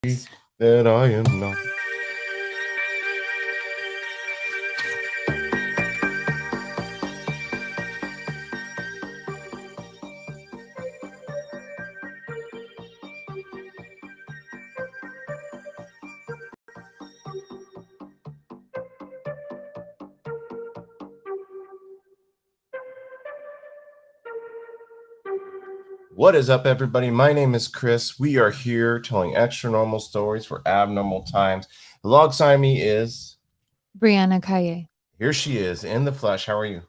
that I am not. What is up, everybody? My name is Chris. We are here telling extra normal stories for abnormal times. Alongside me is Brianna Kaye. here she is in the flesh. How are you?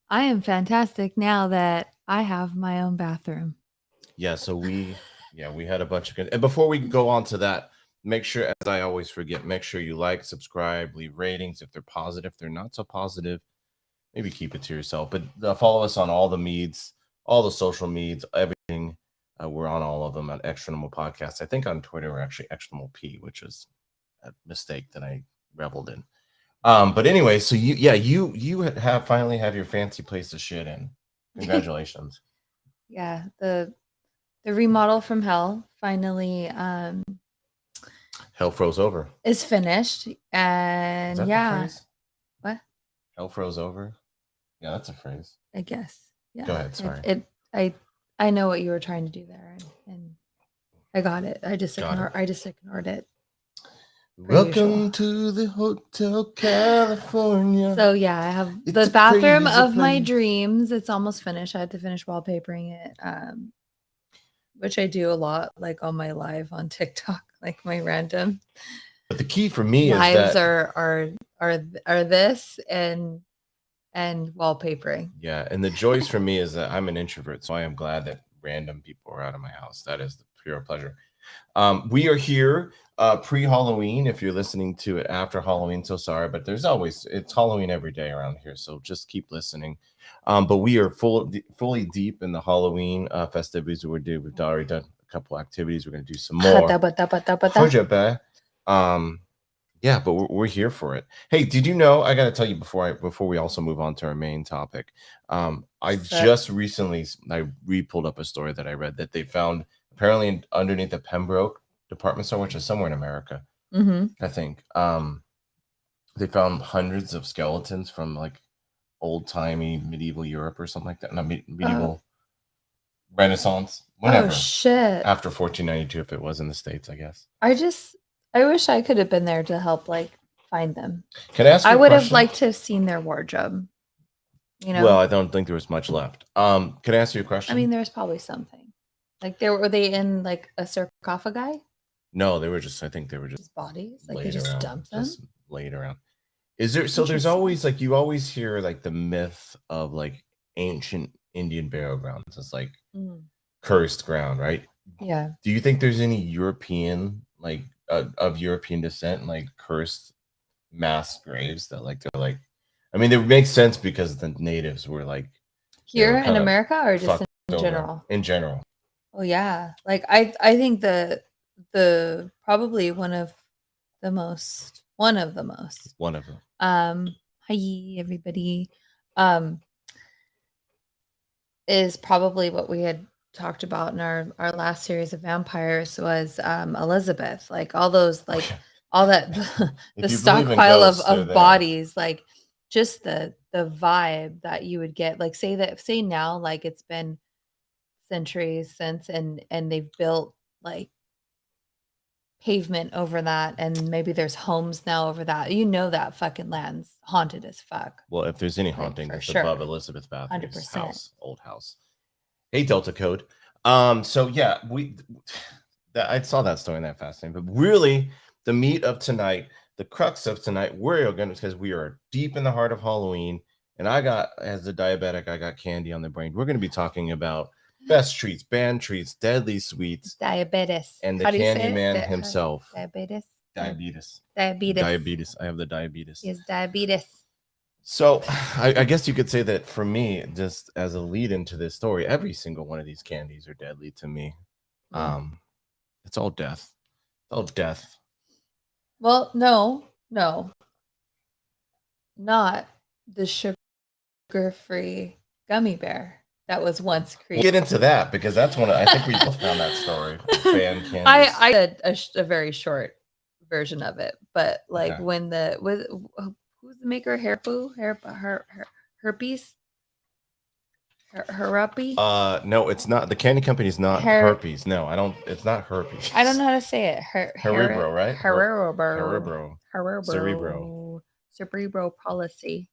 I am fantastic now that I have my own bathroom. Yeah, so we had a bunch of good. And before we go on to that, make sure, as I always forget, make sure you like, subscribe, leave ratings if they're positive. If they're not so positive, maybe keep it to yourself. But follow us on all the meds, all the social meds, everything. We're on all of them at Extra Normal Podcast. I think on Twitter we're actually Extra Normal P, which is a mistake that I reveled in. But anyway, so you have finally have your fancy place to shit in. Congratulations. Yeah, the remodel from hell finally Hell froze over. is finished, Is and that the yeah, phrase? what? Hell froze over. Yeah, that's a phrase. I guess yeah. Go ahead. Sorry. I know what you were trying to do there, and I got it. I just ignored it. Welcome to the Hotel California. So yeah, I have the bathroom of my dreams. It's almost finished. I had to finish wallpapering it, which I do a lot, like on my live on TikTok, like my random. But the key for me lives is that are this and wallpapering. Yeah, and the joys for me is that I'm an introvert, so I am glad that random people are out of my house. That is the pure pleasure. We are here pre-Halloween. If you're listening to it after Halloween, so sorry, but it's Halloween every day around here, so just keep listening. But we are fully deep in the Halloween festivities. We've already done a couple activities. We're going to do some more. Yeah, but we're here for it. Hey, did you know? I got to tell you before we also move on to our main topic. I just recently I pulled up a story that I read that they found apparently underneath the Pembroke department store, which is somewhere in America, I think. They found hundreds of skeletons from like old timey medieval Europe or something like that. Not medieval Renaissance, whenever. Oh shit! After 1492, if it was in the States, I guess. I wish I could have been there to help like find them. Can I ask you a question? I would have liked to have seen their wardrobe. You know? Well, I don't think there was much left. Can I ask you a question? I mean, there's probably something. Like were they in like a sarcophagi? No, I think they were just bodies. Like they just dumped them? Just laid around. Is there there's always like you always hear like the myth of like ancient Indian burial grounds. It's like cursed ground, right? Yeah. Do you think there's any European like of European descent, like cursed mass graves that like they're like? I mean, it makes sense because the natives were like here in America or just in general? In general. Oh yeah, like I think the probably one of the most. Hi everybody. Is probably what we had talked about in our last series of vampires was Elizabeth, like all those like all that the stockpile of bodies, like just the vibe that you would get, like say now like it's been centuries since and they've built like pavement over that and maybe there's homes now over that, that fucking land's haunted as fuck. Well, if there's any haunting, it's above Elizabeth Bathory's house, old house. Hey, Delta Code. So yeah, I saw that story and that fascinating, but really the meat of tonight, the crux of tonight, we're going to, because we are deep in the heart of Halloween, and as a diabetic, I got candy on the brain. We're going to be talking about best treats, banned treats, deadly sweets, diabetes, and the Candyman himself. Diabetes. I have the diabetes. He has diabetes. So I guess you could say that for me, just as a lead into this story, every single one of these candies are deadly to me. It's all death. Well, no, not the sugar-free gummy bear. that was once created. We'll get into that because that's one. I think we both found that story. Banned candies. I did a very short version of it, but like Okay. when who's the maker? Herpes. Herpes? No, it's not. The candy company is not herpes. No, I don't. It's not herpes. I don't know how to say it. Cerebro, right? Cerebro. Cerebro policy.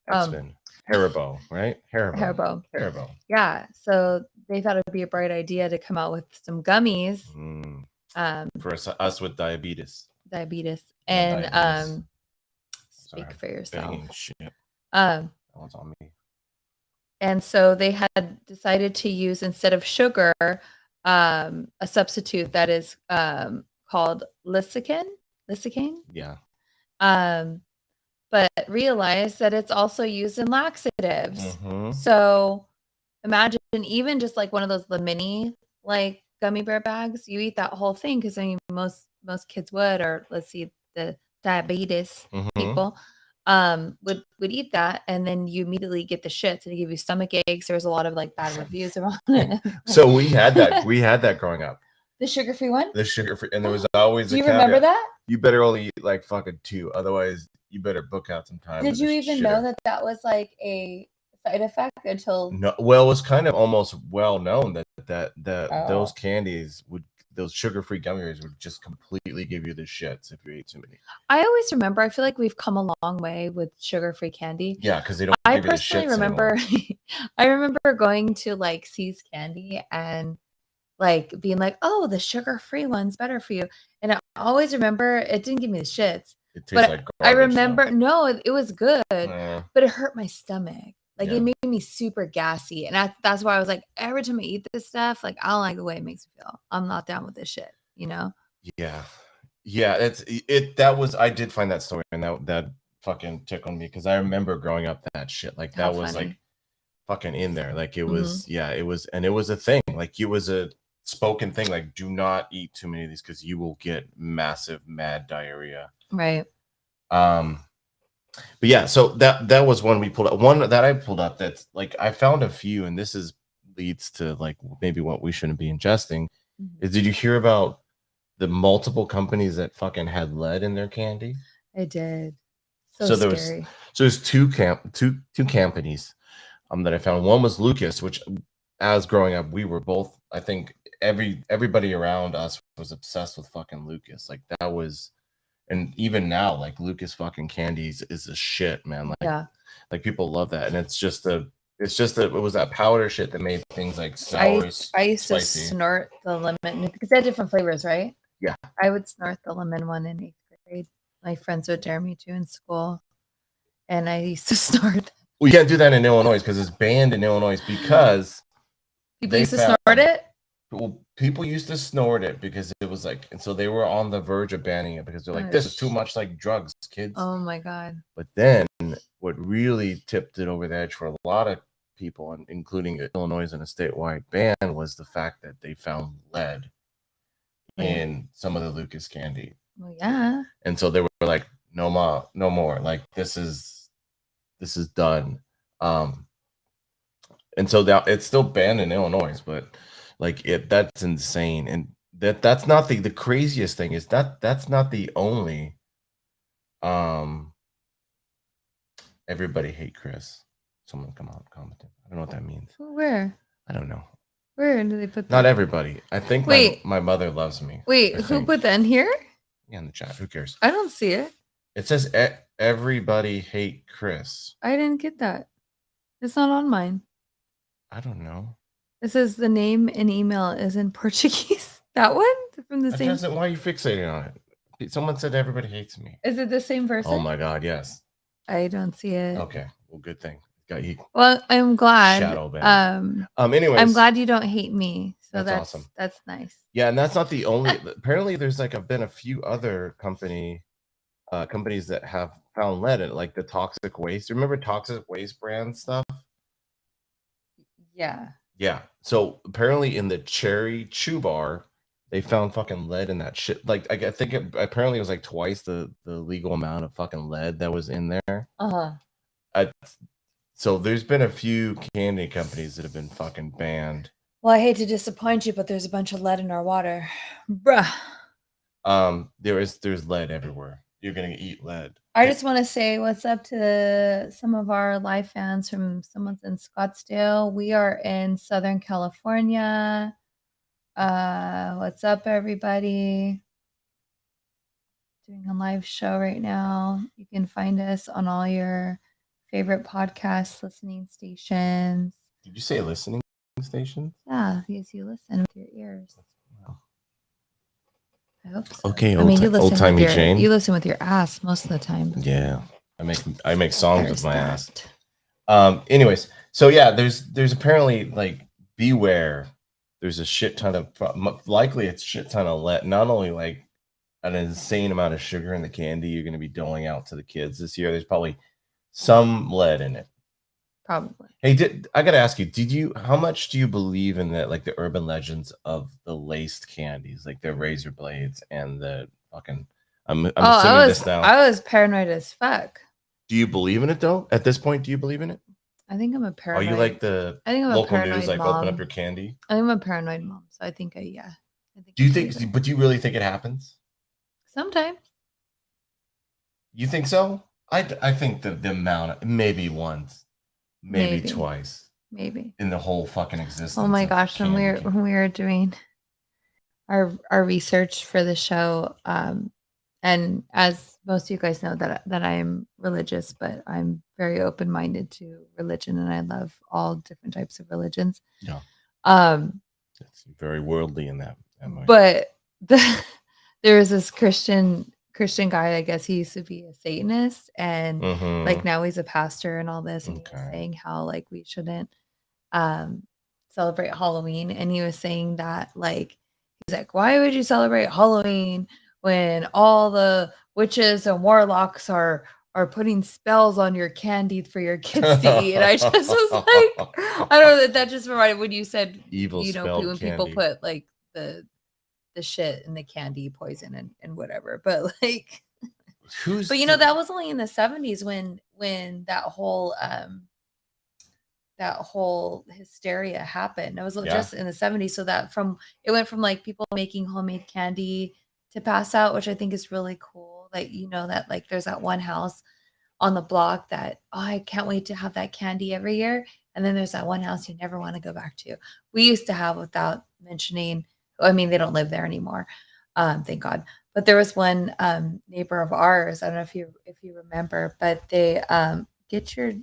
X-Men. Haribo, right? Haribo. Yeah. So they thought it would be a bright idea to come out with some gummies. For us with diabetes. And speak for yourself. Shit. That one's on me. And so they had decided to use, instead of sugar, a substitute that is called lidocaine. Yeah. But realized that it's also used in laxatives. Mm-hmm. So imagine even just like one of the mini like gummy bear bags, you eat that whole thing, because I mean most kids would, or let's see, the diabetes people would eat that, and then you immediately get the shits and give you stomach aches. There's a lot of like bad reviews around it. So we had that growing up. The sugar-free one? The sugar-free, and there was always Do you remember that? You better only eat like fucking 2, otherwise you better book out some time. Did you even know that was like a side effect until? No, well, it was kind of almost well known that those candies those sugar-free gummies would just completely give you the shits if you ate too many. I always remember, I feel like we've come a long way with sugar-free candy. Yeah, because they don't. I personally remember, I remember going to like C's Candy and like being like, oh, the sugar-free one's better for you. And I always remember it didn't give me the shits. It tastes like garbage, I remember, no, it was good, but it hurt my stomach. Like it made me super gassy. And that's why I was like, every time I eat this stuff, like I don't like the way it makes me feel. I'm not down with this shit, you know? Yeah. I did find that story, and that fucking tickled me, because I remember growing up that shit. Like that was like fucking in there. Like it was, it was, and it was a thing. Like it was a spoken thing, like do not eat too many of these because you will get massive mad diarrhea. Right. But yeah, so that was one we pulled up. One that I pulled up that's like I found a few, and this leads to like maybe what we shouldn't be ingesting. Is, did you hear about the multiple companies that fucking had lead in their candy? I did. So scary. There's two companies that I found. One was Lucas, which as growing up, we were both, I think everybody around us was obsessed with fucking Lucas. Like that was, and even now, like Lucas fucking candies is a shit, man. Like, like people love that, and it was that powder shit that made things like sour. I used to snort the lemon because they had different flavors, right? Yeah. I would snort the lemon one in 8th grade. My friends would dare me to in school, and I used to snort. Well, you can't do that in Illinois because it's banned in Illinois because people used to snort it. Well, people used to snort it because it was like, and so they were on the verge of banning it because they're like, this is too much like drugs, kids. Oh my God. But then what really tipped it over the edge for a lot of people, including Illinois in a statewide ban, was the fact that they found lead in some of the Lucas candy. Well, yeah. And so they were like, no more. Like this is done. And so that it's still banned in Illinois, but like that's insane. And that's not the craziest thing is that's not the only everybody hate Chris. Someone come on, comment. I don't know what that means. Where? I don't know. Where do they put that? Not everybody. I think my mother loves me. Wait, who put that in here? Yeah, in the chat. Who cares? I don't see it. It says everybody hate Chris. I didn't get that. It's not on mine. I don't know. It says the name and email is in Portuguese. That one from the same. Why are you fixating on it? Someone said everybody hates me. Is it the same person? Oh my God, yes. I don't see it. Okay, well, good thing. Well, I'm glad. Shadow ban. Anyways, I'm glad you don't hate me. So that's awesome. That's nice. Yeah, and that's not the only. Apparently, there's been a few other companies that have found lead in it, like the toxic waste. Remember toxic waste brand stuff? Yeah. Yeah. So apparently, in the Cherry Chew Bar, they found fucking lead in that shit. Like I think apparently it was like twice the legal amount of fucking lead that was in there. So there's been a few candy companies that have been fucking banned. Well, I hate to disappoint you, but there's a bunch of lead in our water, bruh. There's lead everywhere. You're gonna eat lead. I just want to say what's up to some of our live fans from someone's in Scottsdale. We are in Southern California. What's up, everybody? Doing a live show right now. You can find us on all your favorite podcast listening stations. Did you say listening stations? Yeah, because you listen with your ears. Wow. I hope so. Okay, I mean, you Jane. You listen with your ass most of the time. Yeah, I make songs with my ass. Anyways, so yeah, there's apparently like beware. There's a shit ton of likely it's shit ton of lead. Not only like an insane amount of sugar in the candy you're going to be doling out to the kids this year. There's probably some lead in it. Probably. Hey, I got to ask you, how much do you believe in the, like the urban legends of the laced candies, like the razor blades and the fucking, I'm assuming this now. I was paranoid as fuck. Do you believe in it though? At this point, do you believe in it? I think I'm a paranoid. Are you like the local news, like mom. Open up your candy? I think I'm a paranoid mom, so I think yeah. Do you think, but do you really think it happens? Sometimes. You think so? I think the amount, maybe once, maybe twice, maybe in the whole fucking existence. Oh my gosh, when we were doing our research for the show, and as most of you guys know that I'm religious, but I'm very open-minded to religion, and I love all different types of religions. Yeah. It's very worldly in that way. But there was this Christian guy, I guess he used to be a Satanist, and like now he's a pastor and all this, and he was saying how like we shouldn't celebrate Halloween, and he was saying that like he's like, why would you celebrate Halloween when all the witches and warlocks are putting spells on your candy for your kids to eat? And I just was like, I don't know, that just reminded when you said evil, you know, when people put like the shit in the candy poison and whatever, but like but you know that was only in the 70s when that whole hysteria happened. It was just in the 70s, so that it went from like people making homemade candy to pass out, which I think is really cool. Like, you know, that like there's that one house on the block that I can't wait to have that candy every year, and then there's that one house you never want to go back to. We used to have, without mentioning, I mean, they don't live there anymore, thank God. But there was one neighbor of ours. I don't know if you remember, but they get your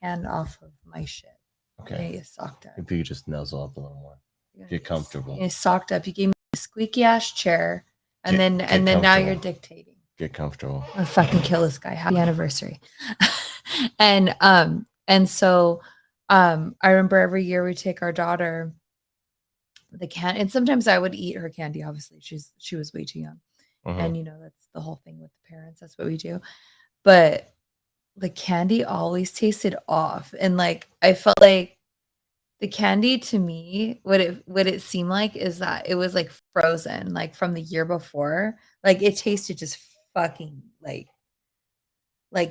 hand off of my shit. Okay. You socked up. If you just nuzzle up a little more, get comfortable. You socked up. You gave me a squeaky ass chair, and then now you're dictating. Get comfortable. I'm gonna fucking kill this guy. Happy anniversary. and so I remember every year we take our daughter the candy, and sometimes I would eat her candy. Obviously, she was way too young, and you know that's the whole thing with the parents. That's what we do. But the candy always tasted off, and like I felt like the candy to me, what it seemed like is that it was like frozen, like from the year before. Like it tasted just fucking like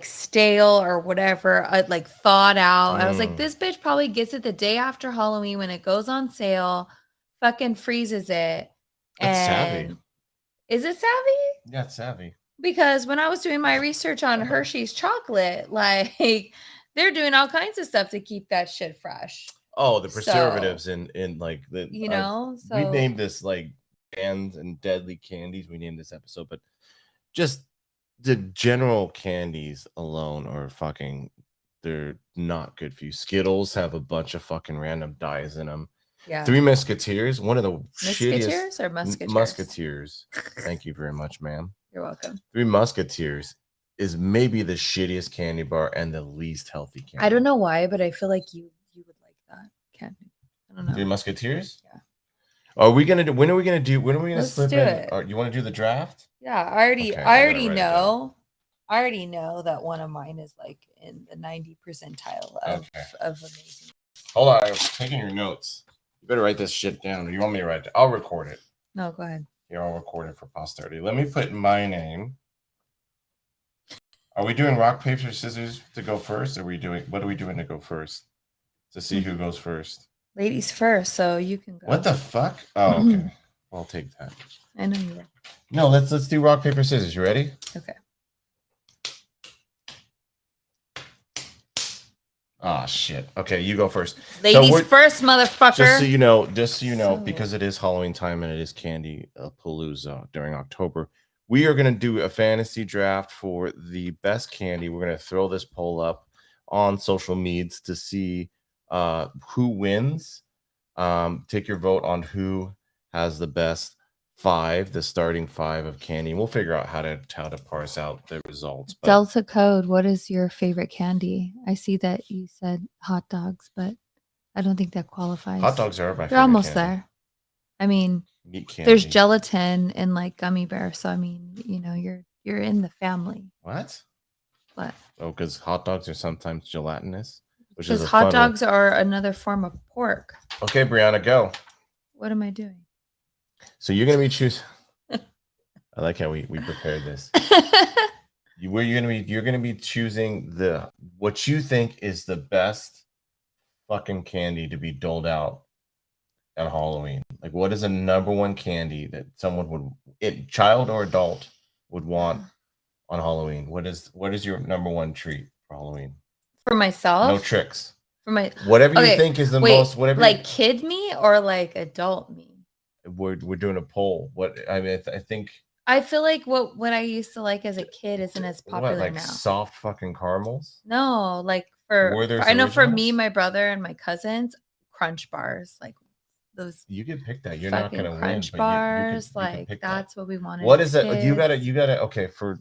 stale or whatever, like thawed out. I was like, this bitch probably gets it the day after Halloween when it goes on sale, fucking freezes it. That's savvy. Is it savvy? Yeah, it's savvy. Because when I was doing my research on Hershey's chocolate, like they're doing all kinds of stuff to keep that shit fresh. Oh, the preservatives in like the, you know, so we named this like banned and deadly candies. We named this episode, but just the general candies alone are fucking, they're not good for you. Skittles have a bunch of fucking random dyes in them. Yeah. Three Musketeers, one of the shittiest. Or Musketeers? Musketeers. Thank you very much, ma'am. You're welcome. Three Musketeers is maybe the shittiest candy bar and the least healthy candy. I don't know why, but I feel like you would like that candy. I don't know. Three Musketeers? Yeah. Are we gonna do? When are we gonna slip in? It. You want to do the draft? Yeah, I already know. I already know that one of mine is like in the 90th percentile of amazing. Hold on, I'm taking your notes. You better write this shit down. Or you want me to write it? I'll record it. No, go ahead. Here, I'll record it for posterity. Let me put my name. Are we doing rock, paper, scissors to go first? Or are we doing what are we doing to go first? To see who goes first. Ladies first, so you can go. What the fuck? Oh, okay. I'll take that. I know you were. No, let's do rock, paper, scissors. You ready? Okay. Oh shit. Okay, you go first. Ladies first, motherfucker. Just so you know, because it is Halloween time and it is Candy Palooza during October. We are going to do a fantasy draft for the best candy. We're going to throw this poll up on social medias to see who wins. Take your vote on who has the best 5, the starting 5 of candy. We'll figure out how to parse out the results. But Delta code, what is your favorite candy? I see that you said hot dogs, but I don't think that qualifies. Hot dogs are my favorite. They're almost candy. there. I mean, meat candy. There's gelatin and like gummy bear, so I mean, you're in the family. What? What? Oh, because hot dogs are sometimes gelatinous. Because hot dogs are another form of pork. Okay, Brianna, go. What am I doing? So you're gonna be choosing. I like how we prepared this. You're gonna be choosing what you think is the best fucking candy to be doled out on Halloween. Like, what is a number one candy that someone child or adult would want on Halloween? What is your number one treat for Halloween? For myself? No tricks. For my whatever you think is the most. Whatever. Like kid me or like adult me? We're doing a poll. What I mean, I think. I feel like what I used to like as a kid isn't as popular like now. Soft fucking caramels? No, like I know for me, my brother, and my cousins, Crunch bars, like those. You can pick that. You're not gonna win. Crunch bars, you can pick that's what we wanted. What is that? You gotta. Okay, for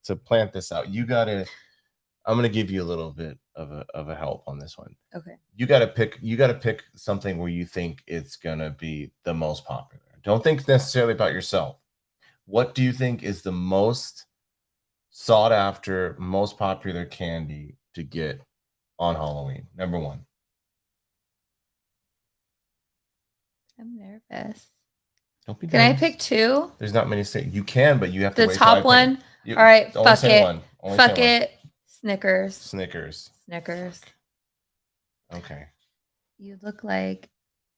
to plant this out, you gotta. I'm gonna give you a little bit of a help on this one. Okay. You gotta pick something where you think it's gonna be the most popular. Don't think necessarily about yourself. What do you think is the most sought after, most popular candy to get on Halloween? Number one. I'm nervous. Don't be. Can I pick 2? There's not many. You can, but you have to. The top one. All right. Fuck it. Fuck it. Snickers. Snickers. Okay. You look like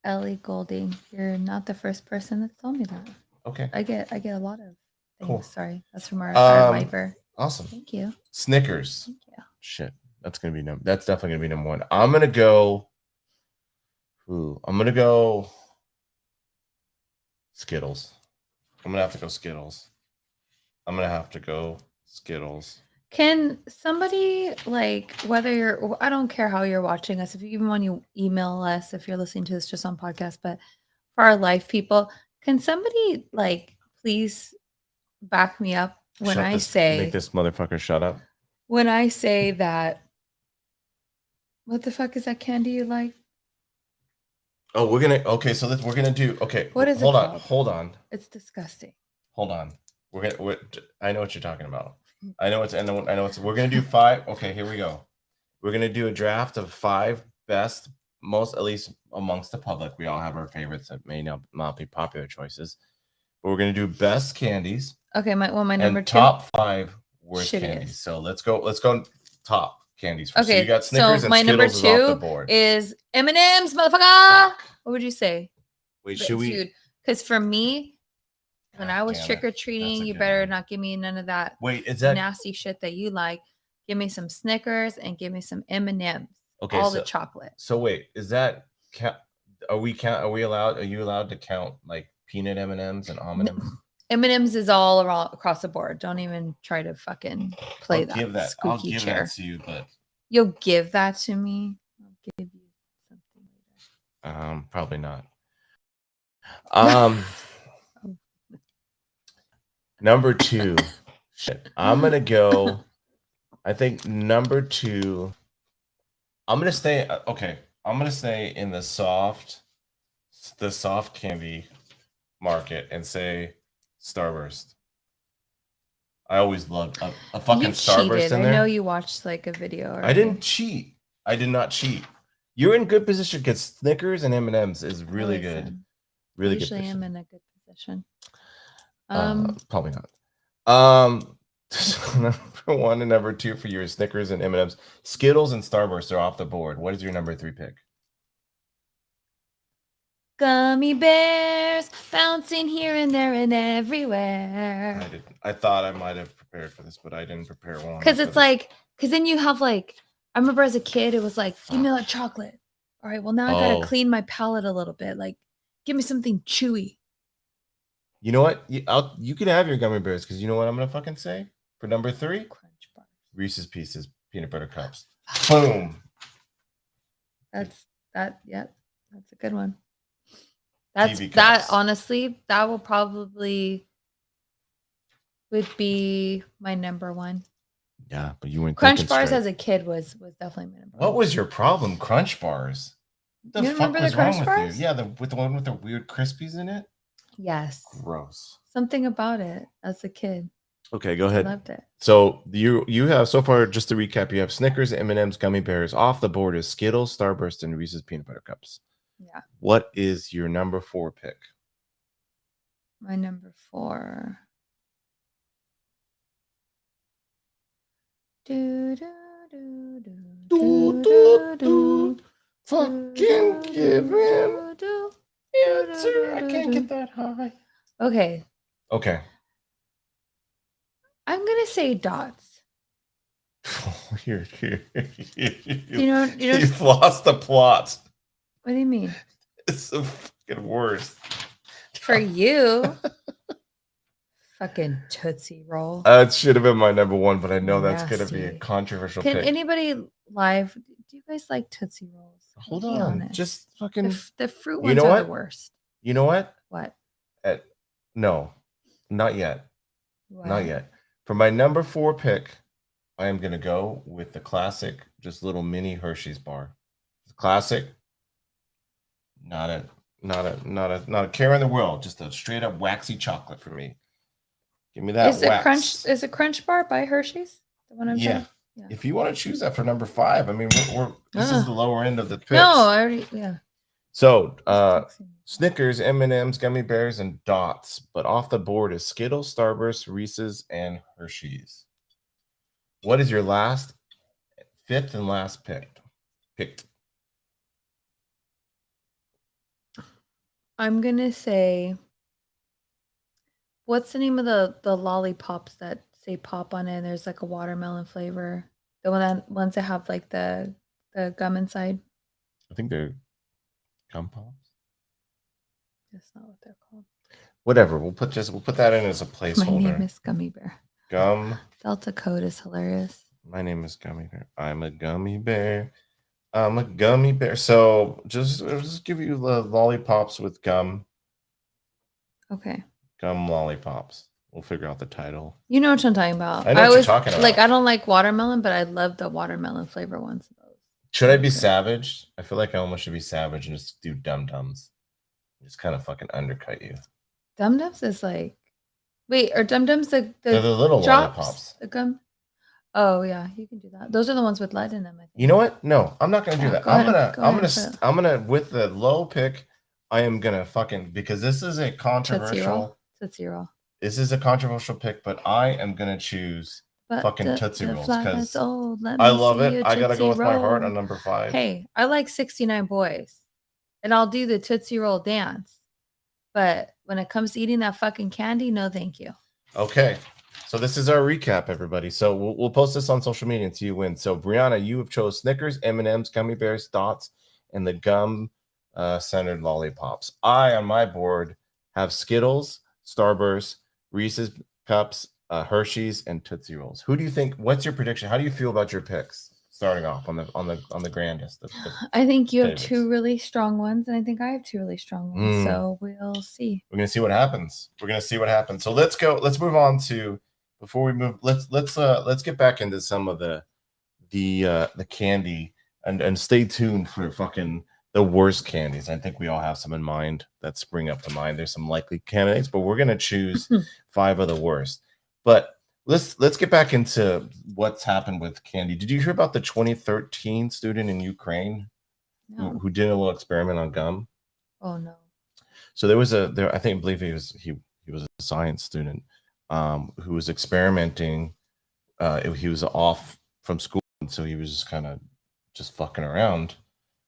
Ellie Goulding. You're not the first person that's told me that. Okay. I get a lot of things. Cool. Sorry. That's from our Viper. Awesome. Thank you. Snickers. Thank you. Shit. That's definitely gonna be number one. I'm gonna go. I'm gonna go Skittles. I'm gonna have to go Skittles. Can somebody, like, whether I don't care how you're watching us, if you even want to email us, if you're listening to this just on podcast, but for our live people, can somebody like please back me up when I say make this motherfucker shut up? When I say that, what the fuck is that candy you like? Oh, we're gonna do okay. What is hold on. It's disgusting. Hold on. I know what you're talking about. I know it's we're gonna do 5. Okay, here we go. We're gonna do a draft of 5 best, most, at least amongst the public. We all have our favorites that may not be popular choices, but we're gonna do best candies. Okay, my number 2. Top 5 worst candies. So let's go top candies first. Okay, so you got Snickers and my Skittles number 2 off the board. is M&M's, motherfucker. What would you say? Wait, should we? Because for me, when I was trick-or-treating, you better not give me none of that. Is that nasty shit that you like? Give me some Snickers and give me some M&M's. Okay, all the chocolate. So wait, is that are you allowed to count like peanut M&Ms and almond M&Ms? M&M's is all across the board. Don't even try to fucking play that. I'll give that to you, but you'll give that to me. I'll give you something later. Probably not. Number 2. Shit. I'm gonna go. I think number 2. I'm gonna stay. Okay, I'm gonna stay in the soft candy market and say Starburst. I always loved a fucking Starburst in there. I know you watched like a video. I didn't cheat. I did not cheat. You're in good position because Snickers and M&Ms is really good. Really good. Usually I'm in a good position. Probably not. number 1 and number 2 for your Snickers and M&Ms. Skittles and Starburst are off the board. What is your number 3 pick? Gummy bears bouncing here and there and everywhere. I thought I might have prepared for this, but I didn't prepare one. Because it's like, because then you have like, I remember as a kid, it was like, give me that chocolate. All right, well, now I got to clean my palate a little bit. Like, give me something chewy. You know what? You can have your gummy bears because you know what I'm going to fucking say? For number 3? Crunch bars. Reese's Pieces peanut butter cups. Boom. That's a good one. That honestly, that will probably would be my number 1. Yeah, but you went Crunch bars as a kid was definitely my number 1. What was your problem? Crunch bars. What the fuck was wrong with you? Yeah, with the one with the weird crispies in it. Yes. Gross. Something about it as a kid. Okay, go ahead. I loved it. So you have so far, just to recap, you have Snickers, M&Ms, gummy bears. Off the board is Skittles, Starburst, and Reese's peanut butter cups. Yeah. What is your number 4 pick? My number 4. Do do do do do do. Fucking give him answer. I can't get that high. Okay. Okay. I'm gonna say dots. You've lost the plot. What do you mean? It's the fucking worst. For you. Fucking Tootsie Roll. It should have been my number 1, but I know that's gonna be a controversial pick. Can anybody live? Do you guys like Tootsie Rolls? Hold on, just fucking the fruit ones are the worst. You know what? What? No, not yet. What? Not yet. For my number 4 pick, I am gonna go with the classic, just little mini Hershey's bar. Classic. Not a care in the world. Just a straight up waxy chocolate for me. Give me that. Is it Crunch Bar by Hershey's? The one I'm trying? Yeah. If you want to choose that for number 5, I mean, this is the lower end of the picks. No, I already So, Snickers, M&Ms, gummy bears, and dots. But off the board is Skittles, Starburst, Reese's, and Hershey's. What is your 5th and last picked? I'm gonna say, what's the name of the lollipops that say pop on it? And there's like a watermelon flavor. The ones that have like the gum inside. I think they're gum pops. That's not what they're called. Whatever. We'll put that in as a placeholder. My name is Gummy Bear. Gum. Delta code is hilarious. My name is Gummy Bear. I'm a gummy bear. I'm a gummy bear. So just give you the lollipops with gum. Okay. Gum lollipops. We'll figure out the title. You know what I'm talking about. I know what you're talking about. Like, I don't like watermelon, but I love the watermelon flavor ones. Should I be savage? I feel like I almost should be savage and just do dum-dums. Just kind of fucking undercut you. Dum-dums is like, wait, are dum-dums they're the little drops, lollipops? The gum. Oh yeah, you can do that. Those are the ones with lead in them, I think. You know what? No, I'm not gonna do that. I'm gonna with the low pick. I am gonna fucking, because this is a controversial. Tootsie Roll. This is a controversial pick, but I am gonna choose fucking Tootsie Rolls because I love it. I gotta go with my heart on number 5. Hey, I like 69 Boys, and I'll do the Tootsie Roll dance. But when it comes to eating that fucking candy, no, thank you. Okay. So this is our recap, everybody. So we'll post this on social media until you win. So Brianna, you have chose Snickers, M&Ms, gummy bears, dots, and the gum centered lollipops. I, on my board, have Skittles, Starburst, Reese's Cups, Hershey's, and Tootsie Rolls. Who do you think? What's your prediction? How do you feel about your picks? Starting off on the grandest. I think you have 2 really strong ones, and I think I have 2 really strong ones. So we'll see. We're gonna see what happens. So let's go. Let's move on to. Before we move, let's get back into some of the candy and stay tuned for fucking the worst candies. I think we all have some in mind that spring up to mind. There's some likely candidates, but we're gonna choose 5 of the worst. But let's get back into what's happened with candy. Did you hear about the 2013 student in Ukraine who did a little experiment on gum? Oh no. So I believe he was a science student who was experimenting he was off from school, and so he was just kind of just fucking around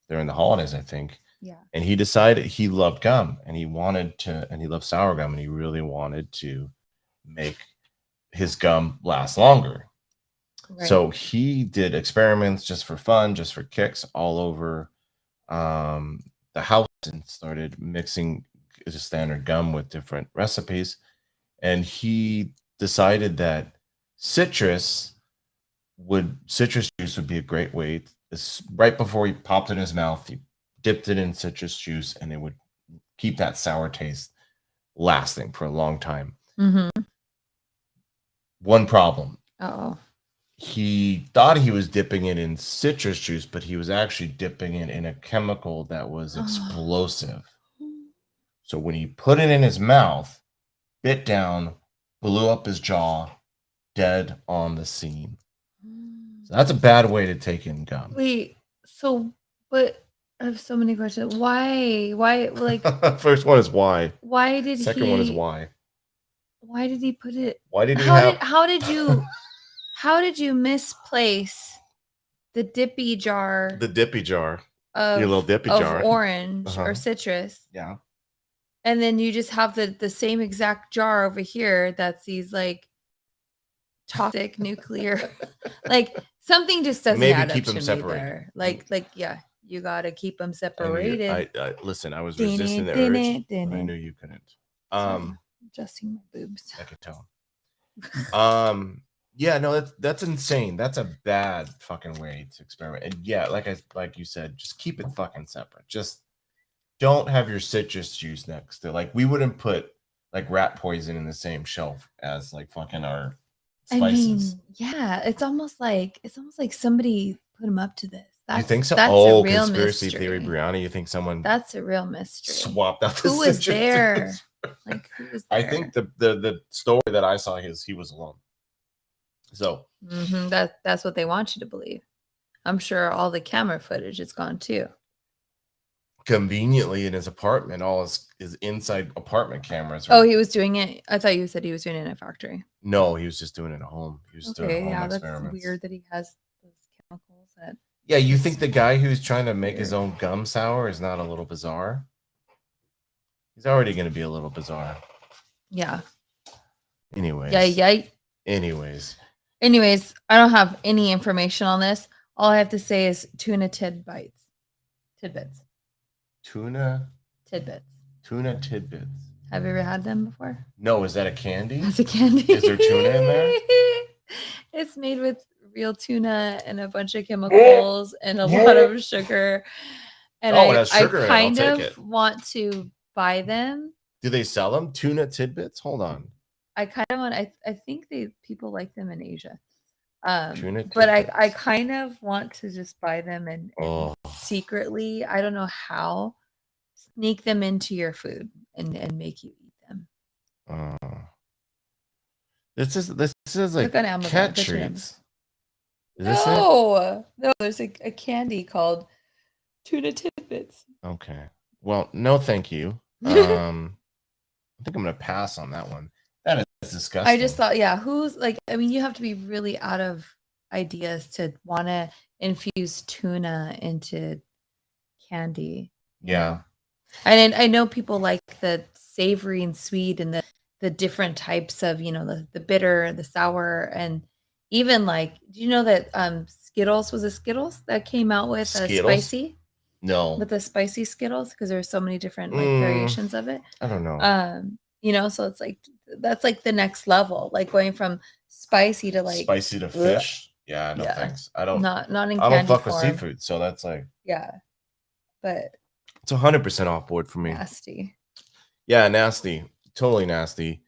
during the holidays, I think. Yeah. And he decided he loved gum, and he loved sour gum, and he really wanted to make his gum last longer. Right. So he did experiments just for fun, just for kicks, all over the house, and started mixing just standard gum with different recipes. And he decided that citrus juice would be a great way. Right before he popped it in his mouth, he dipped it in citrus juice, and it would keep that sour taste lasting for a long time. Mm-hmm. One problem. Oh. He thought he was dipping it in citrus juice, but he was actually dipping it in a chemical that was explosive. So when he put it in his mouth, bit down, blew up his jaw, dead on the scene. So that's a bad way to take in gum. Wait, so, but I have so many questions. Why, like... First one is why. Why did Second one is why. Why did he put it... Why did he How did you misplace the dippy jar? The dippy jar. Your little dippy jar. Of orange or citrus. Yeah. And then you just have the same exact jar over here that's these like toxic nuclear, like something just doesn't add keep up them to separated. Me there. Like yeah, you got to keep them separated. Listen, I was resisting the urge, but I knew you couldn't. Adjusting my boobs. I could tell. Yeah, no, that's insane. That's a bad fucking way to experiment. And yeah, like you said, just keep it fucking separate. Just don't have your citrus juice next to, like, we wouldn't put like rat poison in the same shelf as like fucking our spices. I mean, yeah, it's almost like somebody put them up to this. You think so? That's a real conspiracy mystery theory, Brianna. You think someone? That's a real mystery. Swapped out. Who was there? Like, who was there? I think the story that I saw he was alone. So that's what they want you to believe. I'm sure all the camera footage is gone too. Conveniently in his apartment, all his inside apartment cameras. He was doing it. I thought you said he was doing it in a factory. No, he was just doing it at home. He was doing home experiments. That's weird that he has those chemicals. Yeah, you think the guy who's trying to make his own gum sour is not a little bizarre? He's already going to be a little bizarre. Yeah. Anyways. Yeah. Anyways, I don't have any information on this. All I have to say is tuna tidbits. Tuna tidbits. Have you ever had them before? No, is that a candy? That's a candy. Is there tuna in there? It's made with real tuna and a bunch of chemicals and a lot of sugar. And I kind of want to buy them. Do they sell them? Tuna tidbits? Hold on. I kind of want. I think people like them in Asia. But I kind of want to just buy them and secretly, I don't know how, sneak them into your food and make you eat them. This is like cat treats. No, there's a candy called tuna tidbits. Okay. Well, no, thank you. I think I'm gonna pass on that one. That is disgusting. I just thought, who's like? I mean, you have to be really out of ideas to want to infuse tuna into candy. Yeah. And I know people like the savory and sweet and the different types of, the bitter, the sour, and even like, do you know that Skittles was a Skittles that came out with a spicy? No. With the spicy Skittles, because there's so many different variations of it. I don't know. So it's like that's like the next level, like going from spicy to like spicy to fish. Yeah, no thanks. I don't not in candy I don't fuck form. with seafood, so that's like but it's 100% off board for me. Nasty. Yeah, nasty. Totally nasty.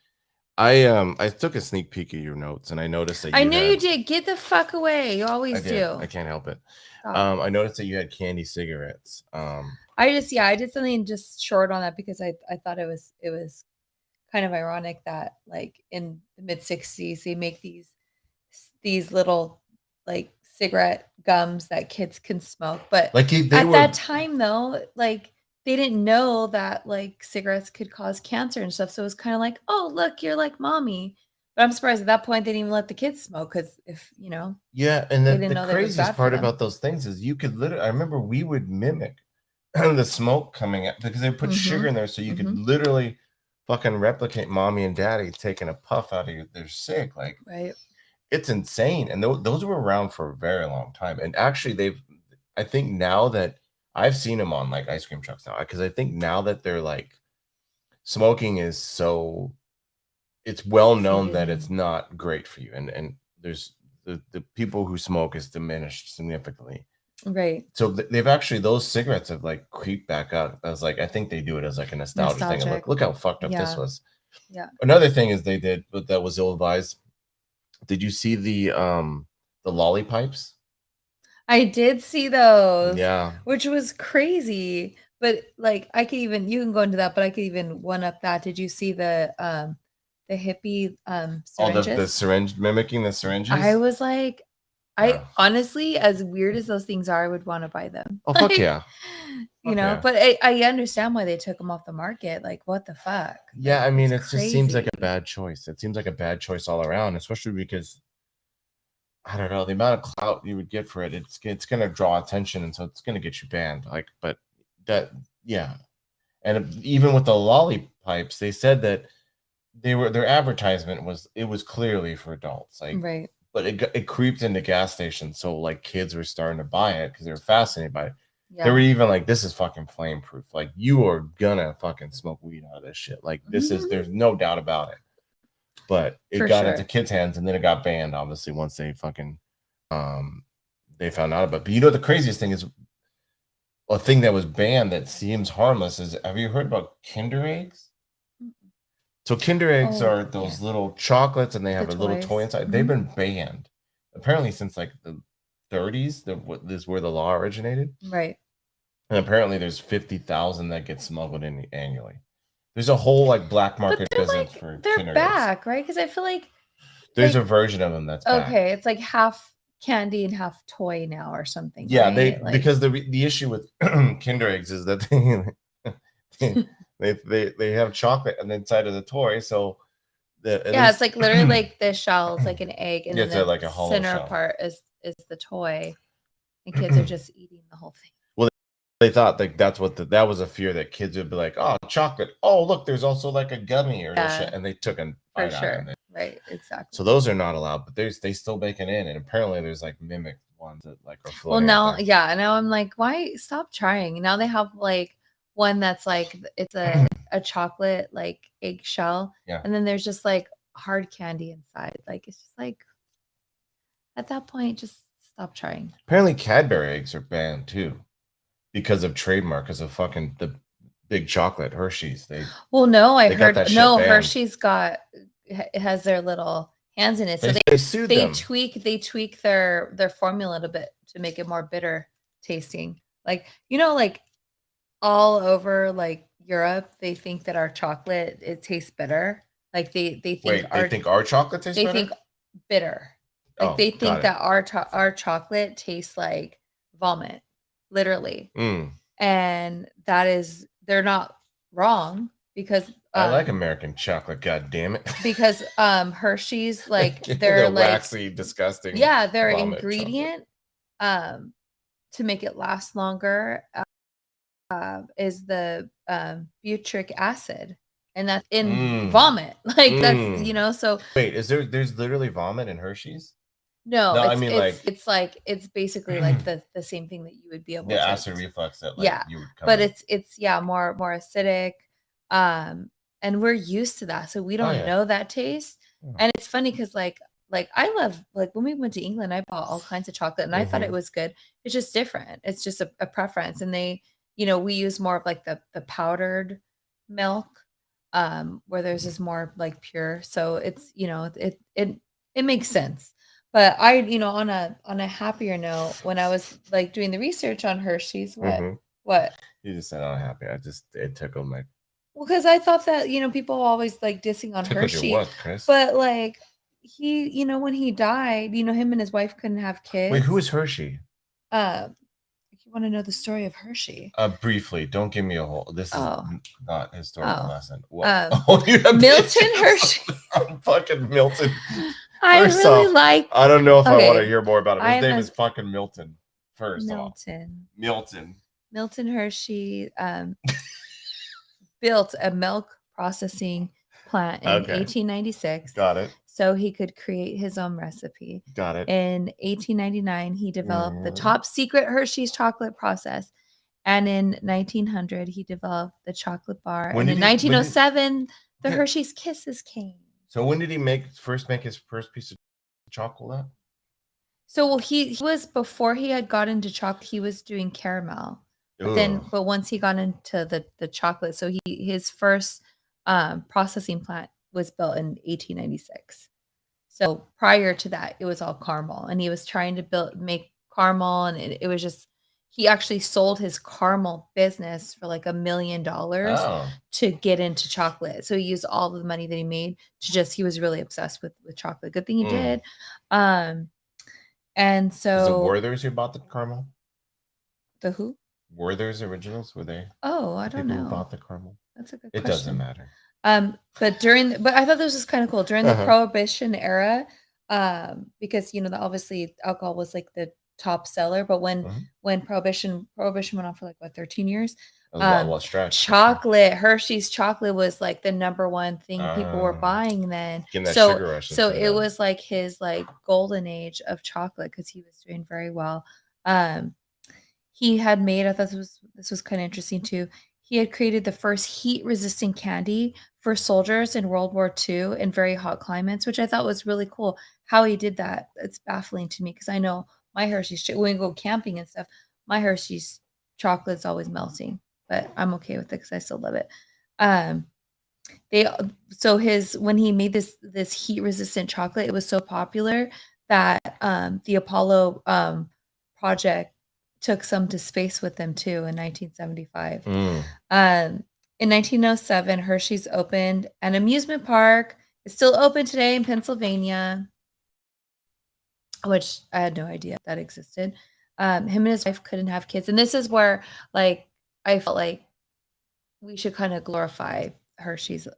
I took a sneak peek at your notes and I noticed that you did. Get the fuck away. You always do. I can't help it. I noticed that you had candy cigarettes. I did something just short on that because I thought it was kind of ironic that like in the mid 60s they make these little like cigarette gums that kids can smoke, but like that time though, like they didn't know that like cigarettes could cause cancer and stuff, so it was kind of like, oh look, you're like mommy. But I'm surprised at that point they didn't even let the kids smoke because if Yeah, and they didn't the know that it was craziest bad for part them. about those things is you could literally. I remember we would mimic the smoke coming out because they put sugar in there, so you could literally fucking replicate mommy and daddy taking a puff out of their cig. Like, right. It's insane, and those were around for a very long time. And actually, I think now that I've seen them on like ice cream trucks now, because I think now that they're like smoking is so, it's well known that it's not great for you, and there's the people who smoke is diminished significantly. Right. So they've actually, those cigarettes have like creeped back up. I was like, I think they do it as like a nostalgia thing. And look how fucked up this was. Yeah. Another thing is they did, but that was ill advised. Did you see the lollipipes? I did see those. Yeah. Which was crazy. But like you can go into that, but I could even one up that. Did you see the hippie syringes? All the syringe, mimicking the syringes? I was like, I honestly, as weird as those things are, I would want to buy them. Oh, fuck yeah. But I understand why they took them off the market. Like, what the fuck? Yeah, I mean, it just seems like a bad choice. It seems like a bad choice all around, especially because, I don't know, the amount of clout you would get for it, it's going to draw attention, and so it's going to get you banned. Like, but that, yeah. And even with the lollipipes, they said that their advertisement was clearly for adults. Like, right. But it creeped into gas stations, so like kids were starting to buy it because they were fascinated by it. Yeah. They were even like, "This is fucking flame proof. Like, you are gonna fucking smoke weed out of this shit. Like, this is, there's no doubt about it." But it got into kids' hands, and then it got banned. Obviously, once they fucking they found out about it. But you know, the craziest thing is, a thing that was banned that seems harmless is, have you heard about Kinder eggs? So Kinder eggs are those little chocolates, and they have a little toy inside. They've been banned apparently since like the 30s. This is where the law originated, right? And apparently there's 50,000 that get smuggled in annually. There's a whole like black market business for Kinder back, eggs. Right? Because I feel like there's a version of them that's back. Okay. It's like half candy and half toy now or something. Yeah, right? Because the issue with Kinder eggs is that they have chocolate on the inside of the toy, so it's like literally like the shell is like an egg, and then the like a hollow center shell part is the toy, and kids are just eating the whole thing. Well, they thought like that was a fear that kids would be like, "Oh, chocolate! Oh, look, there's also like a gummy or shit," and they took a bite out of it. Right, exactly. So those are not allowed, but they still bake it in, and apparently there's like mimic ones that like are floating. Well, now I'm like, why stop trying? Now they have like one that's like it's a chocolate like eggshell, and then there's just like hard candy inside. Like, it's just like, at that point, just stop trying. Apparently Cadbury eggs are banned too because of trademark, because of fucking the big chocolate Hershey's. I heard Hershey's it has their little hands in it, so they tweak their formula a little bit to make it more bitter tasting. Like, like all over like Europe, they think that our chocolate, it tastes bitter. Like they think our chocolate tastes better? They think bitter. Like they think that our chocolate tastes like vomit, literally. And they're not wrong, because I like American chocolate, god damn it. Because Hershey's, like they're like waxy, disgusting. Yeah, their ingredient to make it last longer is the butyric acid, and that's in vomit. Like that's so. Wait, there's literally vomit in Hershey's? No, I mean it's basically like the same thing that you would be able to. Acid reflux that you would come but it's more acidic, and we're used to that, so we don't know that taste. And it's funny because like I love, like when we went to England, I bought all kinds of chocolate, and I thought it was good. It's just different. It's just a preference, and they, we use more of like the powdered milk, where theirs is more like pure. So it's, it makes sense. But I, on a happier note, when I was like doing the research on Hershey's, what? You just said unhappy. It tickled my. Well, because I thought that, people always like dissing on Hershey. What, Chris? But like he, when he died, him and his wife couldn't have kids. Wait, who is Hershey? I can't You want to know the story of Hershey? Briefly. Don't give me a whole. This is not historical lesson. What? Milton Hershey. Fucking Milton. I really like. I don't know if I want to hear more about him. His name is fucking Milton. Milton Hershey built a milk processing plant in 1896. Got it. So he could create his own recipe. Got it. In 1899, he developed the top secret Hershey's chocolate process. And in 1900, he developed the chocolate bar. And in 1907, the Hershey's Kisses came. So when did he first make his first piece of chocolate? So he was, before he had got into chocolate, he was doing caramel. But once he got into the chocolate, so his first processing plant was built in 1896. So prior to that, it was all caramel, and he was trying to make caramel, and it was just, he actually sold his caramel business for like $1 million to get into chocolate. So he used all the money that he made to he was really obsessed with chocolate. Good thing he did. And so, is it Werther's who bought the caramel? The who? Werther's Originals, were they? Oh, I don't know. Who bought the caramel? That's a good question. It doesn't matter. But I thought this was kind of cool during the Prohibition era, because obviously alcohol was like the top seller, but when Prohibition went on for like 13 years. Chocolate, Hershey's chocolate was like the number one thing people were buying then. So it was like his like golden age of chocolate because he was doing very well. He had made, I thought this was kind of interesting too. He had created the first heat-resistant candy for soldiers in World War II in very hot climates, which I thought was really cool. How he did that, it's baffling to me because I know my Hershey's, when we go camping and stuff, my Hershey's chocolate's always melting, but I'm okay with it because I still love it. When he made this heat-resistant chocolate, it was so popular that the Apollo project took some to space with them too in 1975. In 1907, Hershey's opened an amusement park. It's still open today in Pennsylvania, which I had no idea that existed. Him and his wife couldn't have kids. And this is where like I felt like we should kind of glorify Hershey's.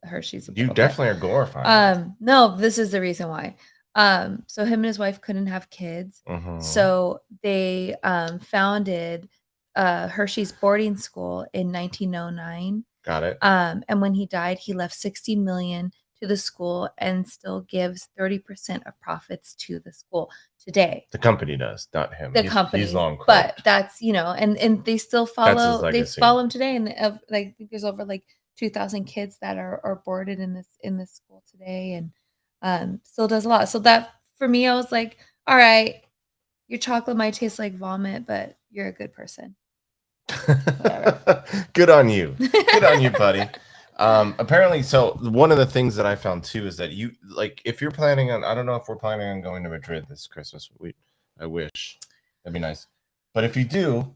You definitely are glorifying. No, this is the reason why. So him and his wife couldn't have kids. So they founded Hershey's boarding school in 1909. Got it. And when he died, he left $60 million to the school and still gives 30% of profits to the school today. The company does, not him. He's long croaked. But that's, and they still follow him today. And like there's over like 2,000 kids that are boarded in this school today, and still does a lot. So that for me, I was like, all right, your chocolate might taste like vomit, but you're a good person. Good on you. Good on you, buddy. Apparently, so one of the things that I found too is that you like if you're planning on, I don't know if we're planning on going to Madrid this Christmas. I wish that'd be nice, but if you do,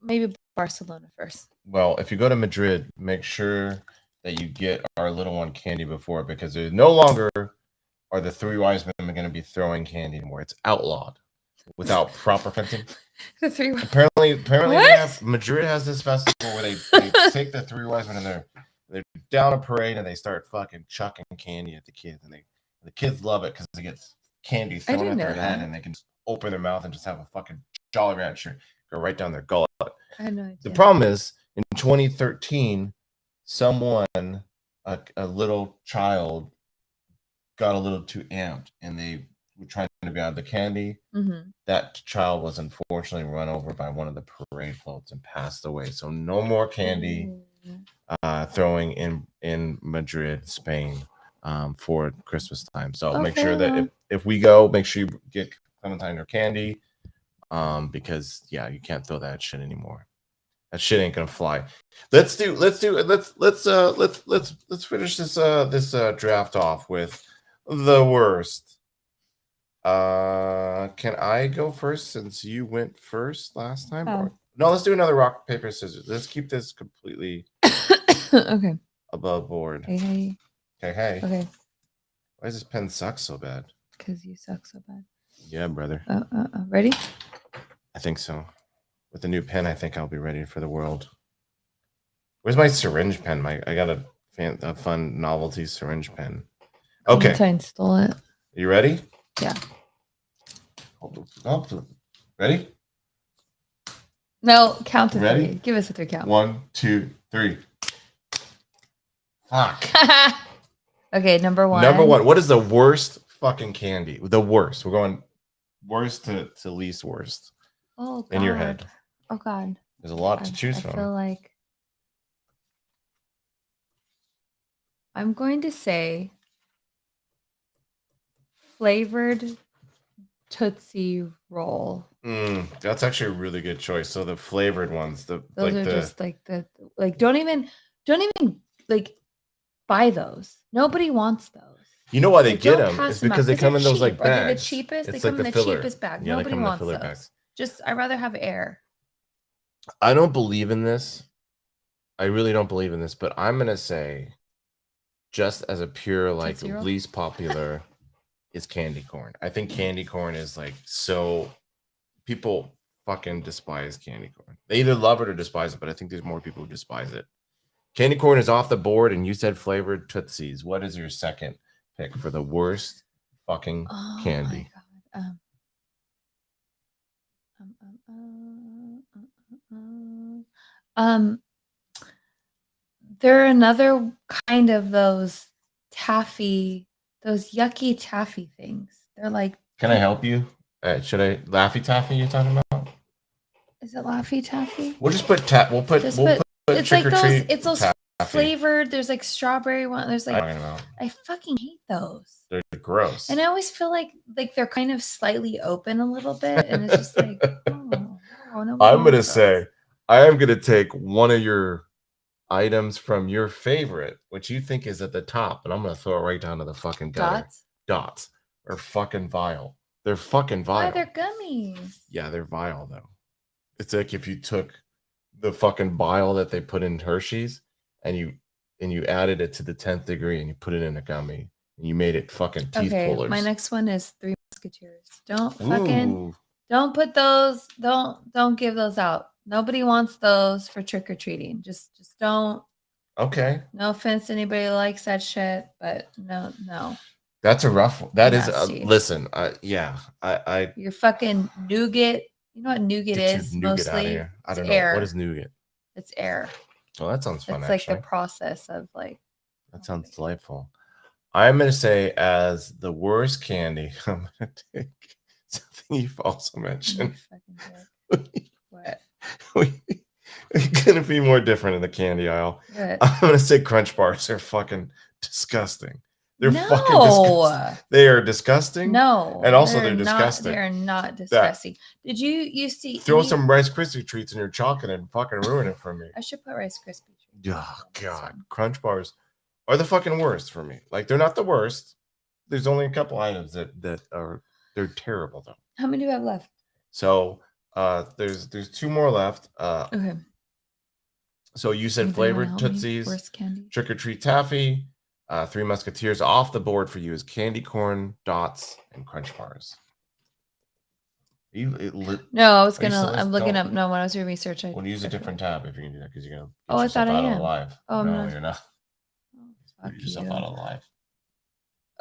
maybe Barcelona first. Well, if you go to Madrid, make sure that you get our little one candy before, because there's no longer are the three wise men going to be throwing candy anymore. It's outlawed without proper fencing. Apparently Madrid has this festival where they take the three wise men and they're down a parade and they start fucking chucking candy at the kids, and the kids love it because they get candy thrown at their head and they can just open their mouth and just have a fucking Jolly Rancher go right down their gullet. I had no idea. The problem is in 2013, someone, a little child, got a little too amped and they were trying to grab the candy. That child was unfortunately run over by one of the parade floats and passed away. So no more candy throwing in Madrid, Spain, for Christmas time. So make sure that if we go, make sure you get Clementine or candy, because you can't throw that shit anymore. That shit ain't gonna fly. Let's finish this draft off with the worst. Can I go first since you went first last time? No, let's do another rock, paper, scissors. Let's keep this completely okay. above board. Hey. Okay. Okay. Why does this pen suck so bad? Because you suck so bad. Yeah, brother. Ready? I think so. With the new pen, I think I'll be ready for the world. Where's my syringe pen? I got a fun novelty syringe pen. Okay. Clementine stole it. You ready? Yeah. Ready? No, count to Ready? 3. Give us a 3 count. 1, 2, 3. Fuck. Okay, number 1. Number 1. What is the worst fucking candy? The worst. We're going worst to least worst. Oh, God. In your head. Oh, God. There's a lot to choose from. I feel like I'm going to say flavored Tootsie Roll. That's actually a really good choice. So the flavored ones, those are just like don't even like buy those. Nobody wants those. You know why they get them? It's because they come in those like bags. They're the cheapest. They come in the cheapest bag. Yeah, nobody wants those. Bags. Just I'd rather have air. I don't believe in this. I really don't believe in this, but I'm gonna say, just as a pure like least popular, is candy corn. I think candy corn is like so people fucking despise candy corn. They either love it or despise it, but I think there's more people who despise it. Candy corn is off the board, and you said flavored Tootsies. What is your second pick for the worst fucking candy? My God. There are another kind of those taffy, those yucky taffy things. They're like. Can I help you? Should I Laffy Taffy? You're talking about? Is it Laffy Taffy? We'll just put We'll put it's like those. It's those taffy. Flavored. There's like strawberry one. There's like I fucking hate those. They're gross. And I always feel like they're kind of slightly open a little bit, and it's just like I'm gonna say I am gonna take one of your items from your favorite, which you think is at the top, and I'm gonna throw it right down to the fucking gutter. Dots are fucking vile. They're fucking vile. Why, they're gummies. Yeah, they're vile though. It's like if you took the fucking bile that they put in Hershey's and you added it to the 10th degree and you put it in a gummy and you made it fucking teeth pullers. My next one is Three Musketeers. Don't put those. Don't give those out. Nobody wants those for trick or treating. Just don't. Okay. No offense to anybody who likes that shit, but no. That's a rough one. That is listen. I. You're fucking nougat. You know what nougat is? Nougat out of here. I don't know. What is nougat? It's air. Oh, that sounds fun. It's like the process of like. That sounds delightful. I'm gonna say as the worst candy. I'm gonna take something you've also mentioned. What? It's gonna be more different in the candy aisle. What? I'm gonna say Crunch Bars are fucking disgusting. They're fucking disgusting. They are disgusting. No. And also they're disgusting. They're not disgusting. Did you see throw some Rice Krispie treats in your chocolate and fucking ruin it for me? I should put Rice Krispie treats. Oh God. Crunch Bars are the fucking worst for me. Like they're not the worst. There's only a couple items that are they're terrible though. How many do you have left? So there's 2 more left. Okay. So you said flavored Tootsies, Trick or Treat Taffy, Three Musketeers. Off the board for you is candy corn, dots, and Crunch Bars. No, I was gonna. I'm looking up. No, when I was doing research, I. We'll use a different tab if you can do that because you're gonna. Oh, I thought I am. Live. Oh, no, you're not. Oh, you yourself out of live.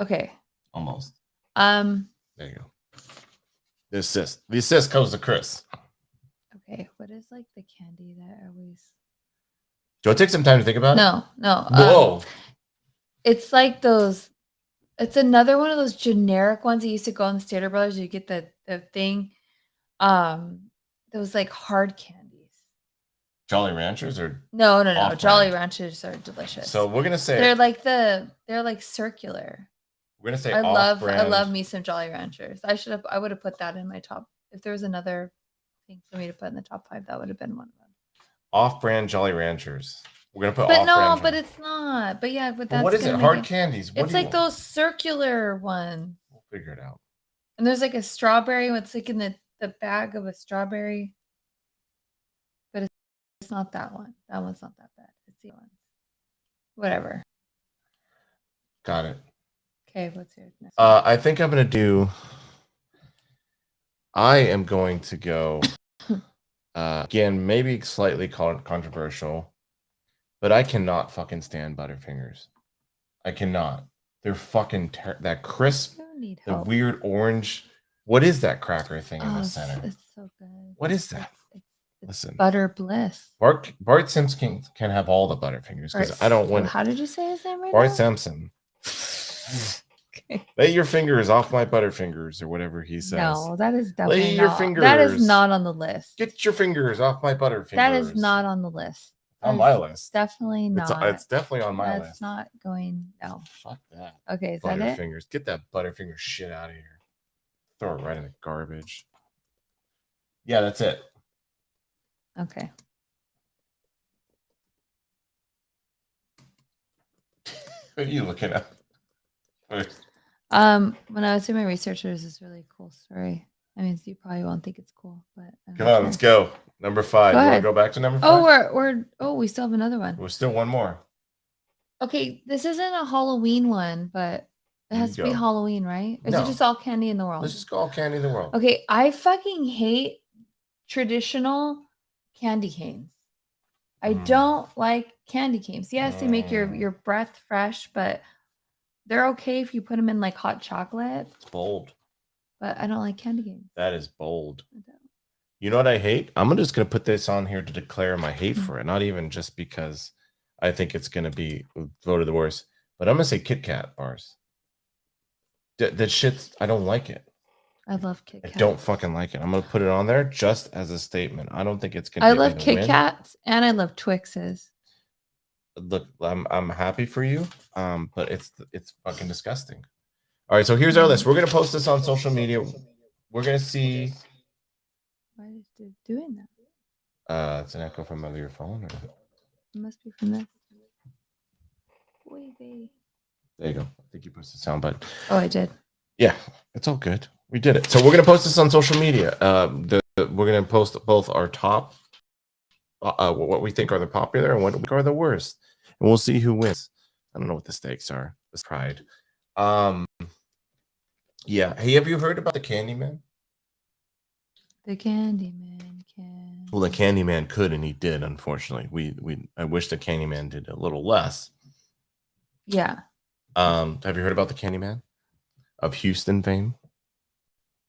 Okay. Almost. There you go. The assist goes to Chris. Okay, what is like the candy that I always? Do you want to take some time to think about it? No. Whoa. It's like those. It's another one of those generic ones that used to go in the Stater Brothers. You get the thing. Those like hard candies. Jolly Ranchers or no. Jolly Ranchers are delicious. So we're gonna say they're like circular. We're gonna say I love me some Jolly Ranchers. I would have put that in my top. If there was another thing for me to put in the top 5, that would have been one of them. Off-brand Jolly Ranchers. We're gonna put. But no, but it's not. But yeah, but that's. What is it? Hard candies. It's like those circular ones. We'll figure it out. And there's like a strawberry. It's like in the bag of a strawberry. But it's not that one. That one's not that bad. It's the one. Whatever. Got it. Okay, what's your next? I think I am going to go Again, maybe slightly controversial, but I cannot fucking stand Butterfingers. I cannot. They're fucking that crisp, the weird orange. What is that cracker thing in the center? It's so good. What is that? It's Listen, butter bliss. Bart Simpson can have all the Butterfingers because I don't want. How did you say his name right Bart now? Simpson. Okay. Lay your fingers off my Butterfingers or whatever he says. No, that is definitely Lay your fingers. That is not on the list. Get your fingers off my Butterfingers. That is not on the list. On my list. Definitely not. It's definitely on my list. That's not going. No. Fuck that. Okay, is that it? Butterfingers. Get that Butterfinger shit out of here. Throw it right in the garbage. Yeah, that's it. Okay. What are you looking at? When I was doing my research, there's this really cool story. I mean, you probably won't think it's cool, but come on, let's go. Number 5. You want to go back to number 5? We still have another one. We're still one more. Okay, this isn't a Halloween one, but it has to be Halloween, right? Or is it just all candy in the world? Let's just go all candy in the world. Okay, I fucking hate traditional candy canes. I don't like candy canes. Yes, they make your breath fresh, but they're okay if you put them in like hot chocolate. It's bold. But I don't like candy canes. That is bold. You know what I hate? I'm just going to put this on here to declare my hate for it. Not even just because I think it's going to be voted the worst. But I'm going to say Kit Kat bars. That shit, I don't like it. I love Kit Kat. I don't fucking like it. I'm going to put it on there just as a statement. I don't think it's going to I love Kit Kats and I love Twixes. Look, I'm happy for you. But it's fucking disgusting. All right, so here's our list. We're going to post this on social media. We're going to see. Why is it doing that? It's an echo from your phone. Or... It must be from this. Wait. There you go. I think you pushed the sound button. Oh, I did. Yeah, it's all good. We did it. So we're going to post this on social media. We're going to post both our top, what we think are the popular and what we think are the worst. And we'll see who wins. I don't know what the stakes are. It's pride. Yeah. Hey, have you heard about the Candyman? The Candyman can. Well, the Candyman could, and he did. Unfortunately, I wish the Candyman did a little less. Yeah. Have you heard about the Candyman of Houston fame?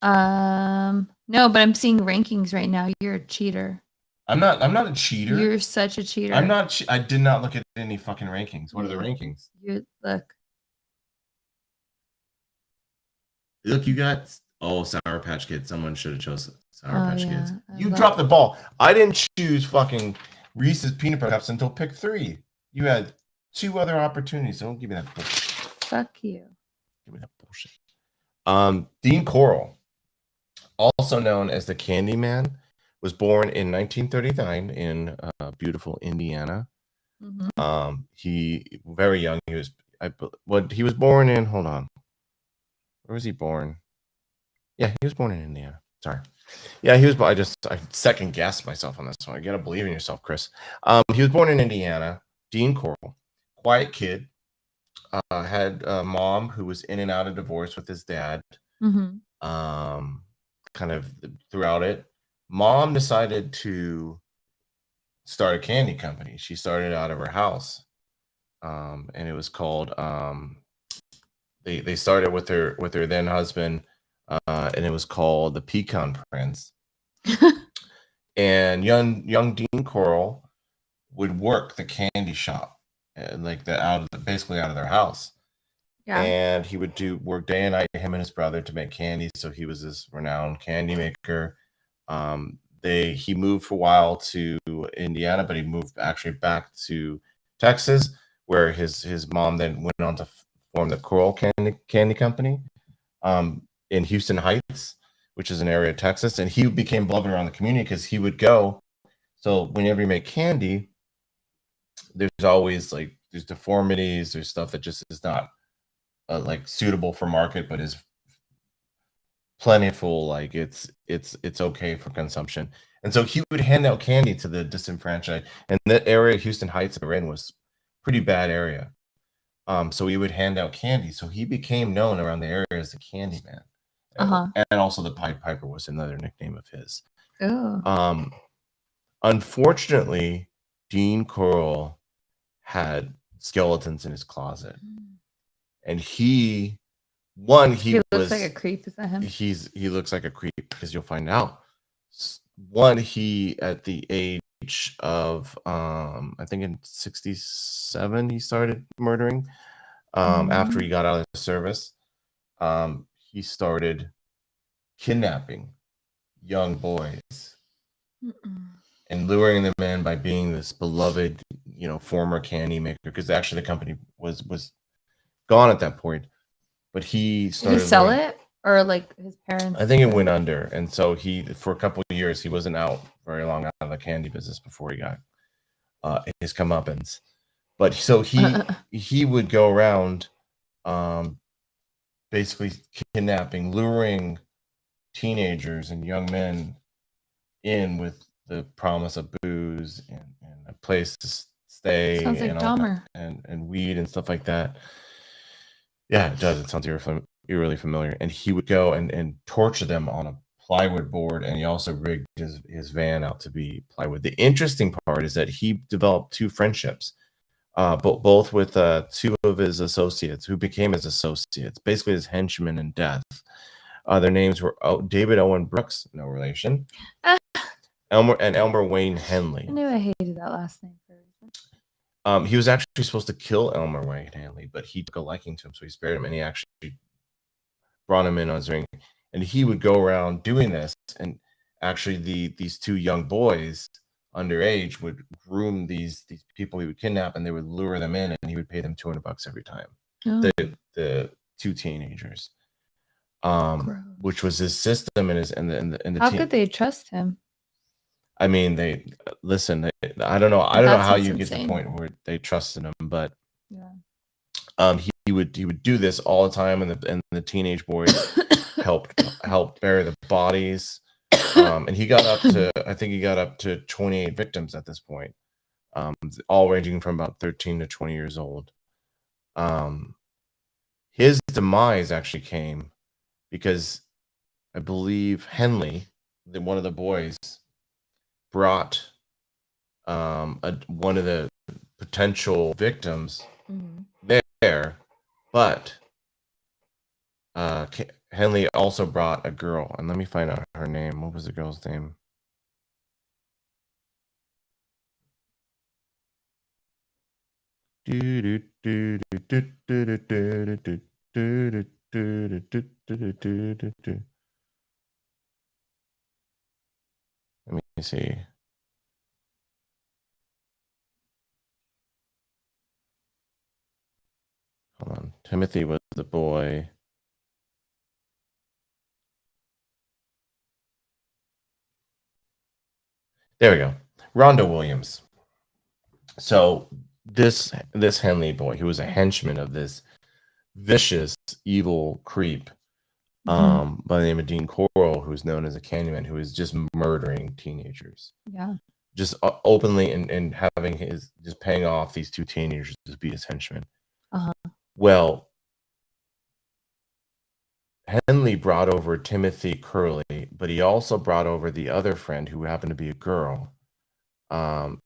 No, but I'm seeing rankings right now. You're a cheater. I'm not a cheater. You're such a cheater. I'm not. I did not look at any fucking rankings. What are the rankings? Look, you got Sour Patch Kids. Someone should have chosen Sour Patch Kids. You dropped the ball. I didn't choose fucking Reese's Peanut Butter Cups until pick 3. You had 2 other opportunities. Don't give me that bullshit. Fuck you. Give me that bullshit. Dean Corll, also known as the Candyman, was born in 1939 in beautiful Indiana. Mm-hmm. He very young. He was born in. Hold on. Where was he born? Yeah, he was born in Indiana. Sorry. Yeah, he was. I second guessed myself on this one. You gotta believe in yourself, Chris. He was born in Indiana. Dean Corll, quiet kid. Had a mom who was in and out of divorce with his dad. Mm-hmm. Kind of throughout it, mom decided to start a candy company. She started out of her house, and it was called. They started with her then husband, and it was called the Pecan Prince. And young Dean Corll would work the candy shop. Like basically out of their house. Yeah. And he would work day and night, him and his brother, to make candy. So he was this renowned candy maker. He moved for a while to Indiana, but he moved actually back to Texas, where his mom then went on to form the Corll Candy Company in Houston Heights, which is an area of Texas. And he became beloved around the community because he would go. So whenever you make candy, there's always there's deformities, there's stuff that just is not suitable for market, but is plentiful. It's okay for consumption. And so he would hand out candy to the disenfranchised. And that area, Houston Heights, we're in, was pretty bad area. So he would hand out candy. So he became known around the area as the Candyman. And also the Pied Piper was another nickname of his. Oh. Unfortunately, Dean Corll had skeletons in his closet, and he looks like a creep. Is that him? He looks like a creep because you'll find out. One, he at the age of I think in 67 he started murdering. After he got out of the service, he started kidnapping young boys and luring them in by being this beloved, former candy maker, because actually the company was gone at that point. But he started. Did he sell it, or like his parents? I think it went under, and so he, for a couple of years, he wasn't out very long out of the candy business before he got his comeuppance. But so he would go around, basically kidnapping, luring teenagers and young men in with the promise of booze and a place to stay. Sounds like Dahmer. And weed and stuff like that. Yeah, it does. It sounds eerily familiar. And he would go and torture them on a plywood board, and he also rigged his van out to be plywood. The interesting part is that he developed two friendships, both with two of his associates who became his associates, basically his henchmen in death. Their names were David Owen Brooks, no relation, Elmer Wayne Henley. I knew I hated that last name for a reason. He was actually supposed to kill Elmer Wayne Henley, but he took a liking to him, so he spared him, and he actually brought him in on his ring. And he would go around doing this, and actually these two young boys underage would groom these people he would kidnap, and they would lure them in, and he would pay them $200 every time. Oh. The two teenagers, which was his system and the how could they trust him? I mean, they listen. I don't know. I don't know how you get to the point where they trusted him, but yeah. He would do this all the time, and the teenage boys helped bury the bodies. And he got up to, I think he got up to 28 victims at this point, all ranging from about 13 to 20 years old. His demise actually came because I believe Henley, one of the boys, brought one of the potential victims there, but Henley also brought a girl, and let me find out her name. What was the girl's name? Let me see. Hold on. Timothy was the boy. There we go. Rhonda Williams. So this Henley boy, who was a henchman of this vicious, evil creep, by the name of Dean Corll, who's known as a Candyman, who is just murdering teenagers. Yeah. Just openly and having just paying off these two teenagers to be his henchmen. Well, Henley brought over Timothy Curley, but he also brought over the other friend who happened to be a girl. And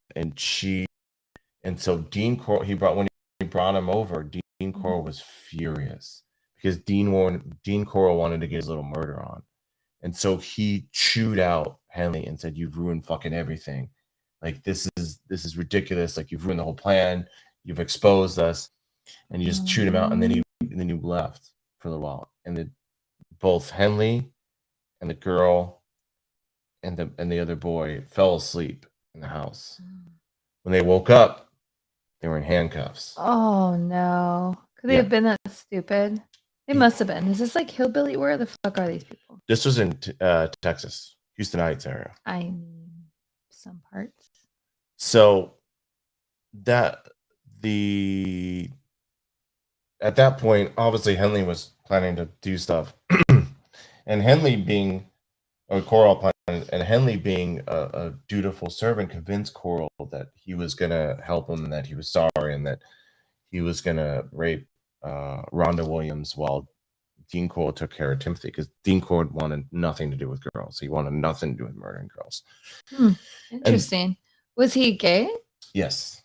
so Dean Corll, when he brought him over, Dean Corll was furious because Dean Corll wanted to get his little murder on. And so he chewed out Henley and said, "You've ruined fucking everything. Like, this is ridiculous. Like, you've ruined the whole plan. You've exposed us." And he just chewed him out, and then he left for a little while. And both Henley and the girl and the other boy fell asleep in the house. When they woke up, they were in handcuffs. Oh no! Could they have been that stupid? They must have been. Is this like hillbilly? Where the fuck are these people? This was in Texas, Houston Heights area. I mean, some parts. So at that point, obviously Henley was planning to do stuff, and Henley being a dutiful servant, convinced Corll that he was gonna help him and that he was sorry and that he was gonna rape Rhonda Williams while Dean Corll took care of Timothy, because Dean Corll wanted nothing to do with girls. He wanted nothing to do with murdering girls. Interesting. And, was he gay? Yes.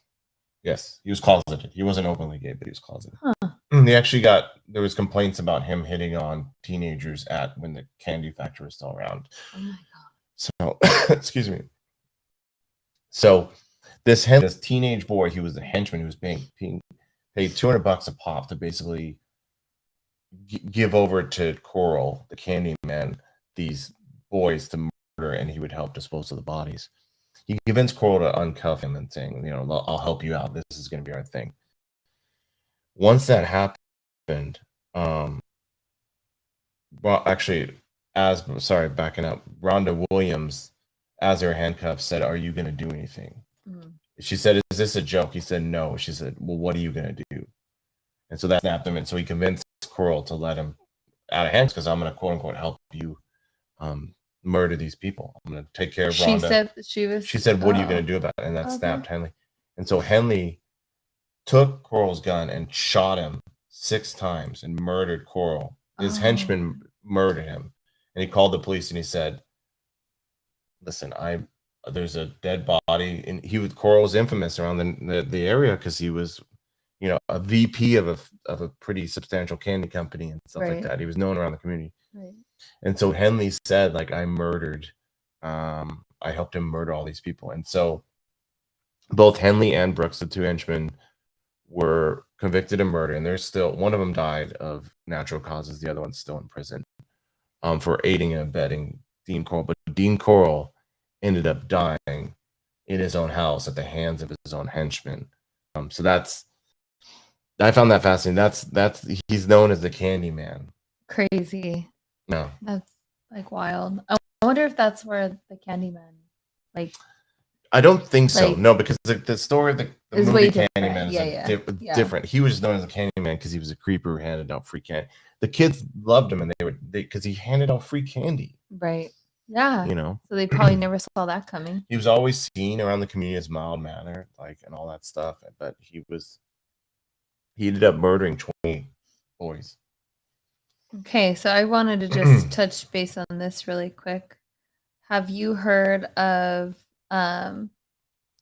Yes. He was closeted. He wasn't openly gay, but he was closeted. Huh. They actually there was complaints about him hitting on teenagers when the candy factory was still around. Oh my God. So, excuse me. So this teenage boy, he was the henchman who was being paid $200 a pop to basically give over to Corll, the Candyman, these boys to murder, and he would help dispose of the bodies. He convinced Corll to uncuff him and saying, you know, I'll help you out. This is going to be our thing. Once that happened, well, actually, backing up, Rhonda Williams, as her handcuffs, said, "Are you going to do anything?" She said, "Is this a joke?" He said, "No." She said, "Well, what are you going to do?" And so that snapped him. And so he convinced Corll to let him out of hands, because I'm going to, quote unquote, help you murder these people. I'm going to take care of Rhonda. She said, "What are you going to do about it?" And that snapped Henley. And so Henley took Corll's gun and shot him 6 times and murdered Corll. His henchman murdered him. And he called the police and he said, "Listen, there's a dead body." And Corll was infamous around the area because he was, you know, a VP of a pretty substantial candy company and stuff like that. He was known around the community. Right. And so Henley said, like, I helped him murder all these people. And so both Henley and Brooks, the 2 henchmen, were convicted of murder, and one of them died of natural causes. The other one's still in prison for aiding and abetting Dean Corll. But Dean Corll ended up dying in his own house at the hands of his own henchmen. So I found that fascinating. He's known as the Candyman. Crazy. No. That's like wild. I wonder if that's where the Candyman, like. I don't think so. No, because the story of the movie Candyman is different. He was known as a Candyman because he was a creeper who handed out free candy. The kids loved him, and because he handed out free candy. Right. Yeah. You know. So they probably never saw that coming. He was always seen around the community as mild-mannered, and all that stuff. But he ended up murdering 20 boys. Okay, so I wanted to just touch base on this really quick. Have you heard of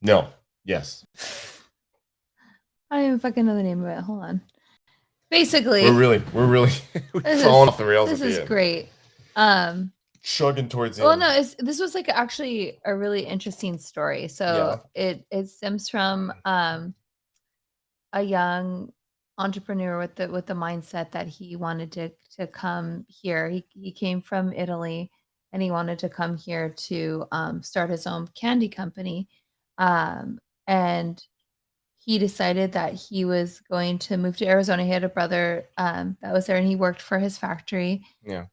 No. Yes. I don't even fucking know the name of it. Hold on. Basically, we're really falling off the rails. This is great. Chugging towards the end. No, this was like actually a really interesting story. So it stems from a young entrepreneur with the mindset that he wanted to come here. He came from Italy, and he wanted to come here to start his own candy company. And he decided that he was going to move to Arizona. He had a brother that was there, and he worked for his factory. Yeah.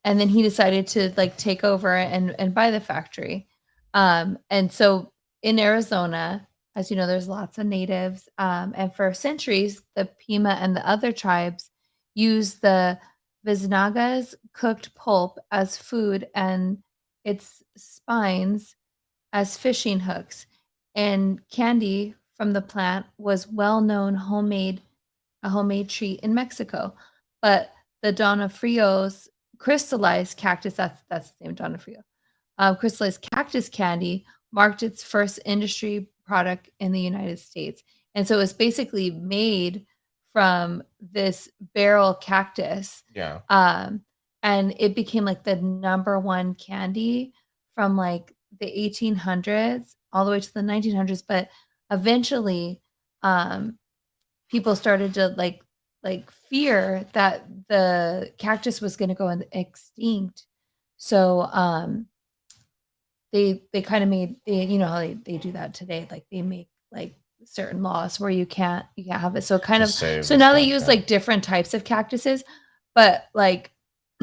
And then he decided to take over and buy the factory. And so in Arizona, as you know, there's lots of natives. And for centuries, the Pima and the other tribes used the Viznagas cooked pulp as food and its spines as fishing hooks. And candy from the plant was well-known a homemade treat in Mexico. But the Donofrio's crystallized cactus, that's the same Donofrio, crystallized cactus candy marked its first industry product in the United States. And so it was basically made from this barrel cactus. Yeah. And it became like the #1 candy from like the 1800s all the way to the 1900s. But eventually, people started to like fear that the cactus was going to go extinct. So they kind of made, you know how they do that today, like they make like certain laws where you can't have it. So kind of, so now they use like different types of cactuses, but like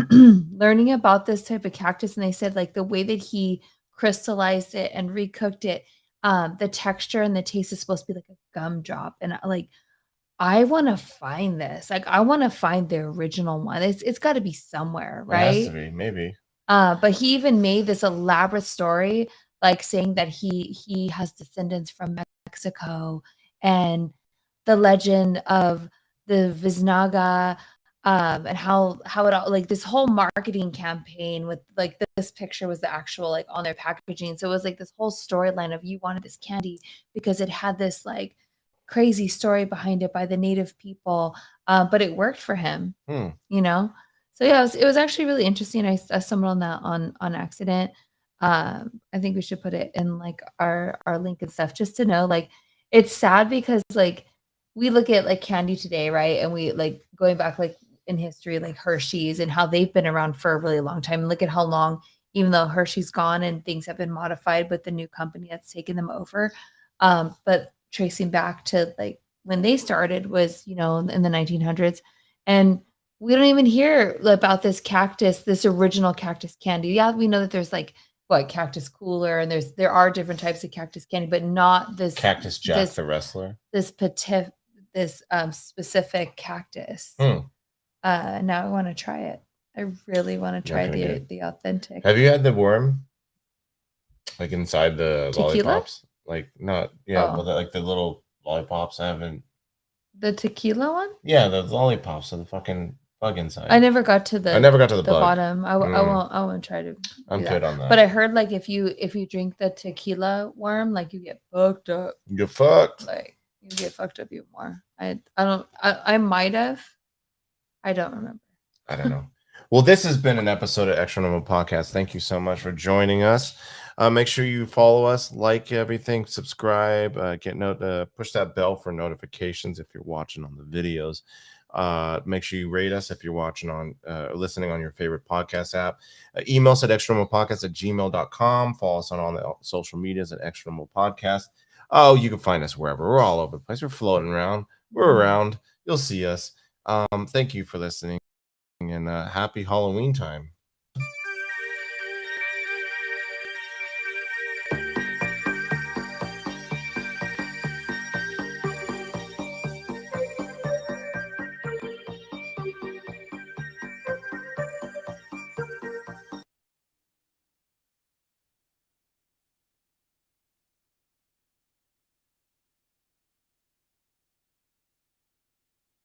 learning about this type of cactus, and they said like the way that he crystallized it and recooked it, the texture and the taste is supposed to be like a gumdrop. And like, I want to find this. Like, I want to find the original one. It's got to be somewhere, right? It has to be, maybe. But he even made this elaborate story, like saying that he has descendants from Mexico, and the legend of the Viznaga And how it all, like this whole marketing campaign with like this picture was the actual like on their packaging. So it was like this whole storyline of you wanted this candy because it had this like crazy story behind it by the native people. But it worked for him, you know? So yeah, it was actually really interesting. I stumbled on that on accident. I think we should put it in like our link and stuff just to know. Like it's sad because like we look at like candy today, right? And we like going back like in history, like Hershey's and how they've been around for a really long time. And look at how long, even though Hershey's gone and things have been modified with the new company that's taken them over. But tracing back to like when they started was, you know, in the 1900s. And we don't even hear about this cactus, this original cactus candy. Yeah, we know that there's like what cactus cooler and there are different types of cactus candy, but not this Cactus Jack the wrestler. This specific cactus. Now I want to try it. I really want to try the authentic. Have you had the worm? Like inside the tequila? Lollipops? Like not like the little lollipops. I haven't. The tequila one? Yeah, the lollipops and the fucking bug inside. I never got to the bottom. I won't try to. I'm good on that. But I heard like if you drink the tequila worm, like you get fucked up. You get fucked. Like you get fucked up even more. I might have. I don't remember. I don't know. Well, this has been an episode of Extra Normal Podcast. Thank you so much for joining us. Make sure you follow us, like everything, subscribe, push that bell for notifications if you're watching on the videos. Make sure you rate us if you're watching on listening on your favorite podcast app. Email us at extranormalpodcast@gmail.com. Follow us on all the social medias at Extra Normal Podcast. Oh, you can find us wherever. We're all over the place. We're floating around. We're around. You'll see us. Thank you for listening, and happy Halloween time.